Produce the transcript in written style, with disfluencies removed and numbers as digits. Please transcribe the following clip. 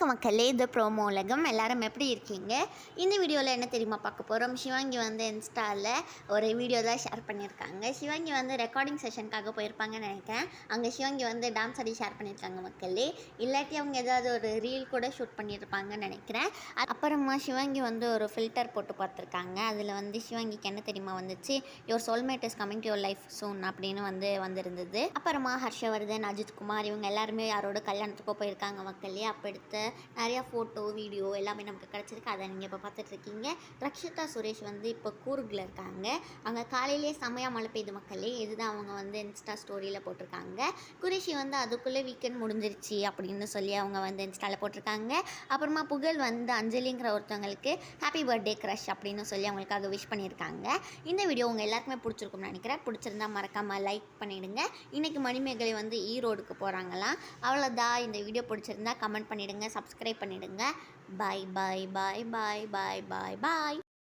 வணக்கம் மக்களே, இது ப்ரோமோ உலகம். எல்லாரும் எப்படி இருக்கீங்க? இந்த வீடியோவில் என்ன தெரியுமா பார்க்க போகிறோம்? சிவாங்கி வந்து இன்ஸ்டாவில் ஒரு வீடியோ தான் ஷேர் பண்ணியிருக்காங்க. சிவாங்கி வந்து ரெக்கார்டிங் செஷனுக்காக போயிருப்பாங்கன்னு நினைக்கிறேன். அங்கே சிவாங்கி வந்து டான்ஸ் ஆடி ஷேர் பண்ணியிருக்காங்க மக்களே. இல்லாட்டி அவங்க ஏதாவது ஒரு ரீல் கூட ஷூட் பண்ணியிருப்பாங்கன்னு நினைக்கிறேன். அப்புறமா சிவாங்கி வந்து ஒரு ஃபில்டர் போட்டு பார்த்துருக்காங்க. அதில் வந்து சிவாங்கிக்கு என்ன தெரியுமா வந்துச்சு, your soulmate is coming to your life soon அப்படின்னு வந்திருந்தது. அப்புறமா ஹர்ஷவர்தன், அஜித் குமார் இவங்க எல்லாருமே யாரோட கல்யாணத்துக்கோ போயிருக்காங்க மக்களே. அப்போ எடுத்த நிறையா ஃபோட்டோ வீடியோ எல்லாமே நமக்கு கிடச்சிருக்கு. அதை நீங்கள் இப்போ பார்த்துட்ருக்கீங்க. ரக்ஷிதா சுரேஷ் வந்து இப்போ கூர்கில் இருக்காங்க. அங்கே காலையிலே செம்மையாக மழை பெய்யுது மக்களே. இதுதான் அவங்க வந்து இன்ஸ்டா ஸ்டோரியில் போட்டிருக்காங்க. குரேஷி வந்து அதுக்குள்ளே வீக்கெண்ட் முடிஞ்சிருச்சு அப்படின்னு சொல்லி அவங்க வந்து இன்ஸ்டாவில் போட்டிருக்காங்க. அப்புறமா புகழ் வந்து அஞ்சலிங்கிற ஒருத்தவங்களுக்கு ஹாப்பி பர்த்டே க்ரஷ் அப்படின்னு சொல்லி அவங்களுக்காக விஷ் பண்ணியிருக்காங்க. இந்த வீடியோ உங்கள் எல்லாருக்குமே பிடிச்சிருக்கும்னு நினைக்கிறேன். பிடிச்சிருந்தா மறக்காமல் லைக் பண்ணிவிடுங்க. இன்றைக்கி மணிமேகலை வந்து ஈரோடுக்கு போகிறாங்களாம். அவ்வளோதான். இந்த வீடியோ பிடிச்சிருந்தா கமெண்ட் பண்ணிவிடுங்க, சப்ஸ்கிரைப் பண்ணிவிடுங்க. பாய் பாய் பாய் பாய் பாய் பாய் பாய்.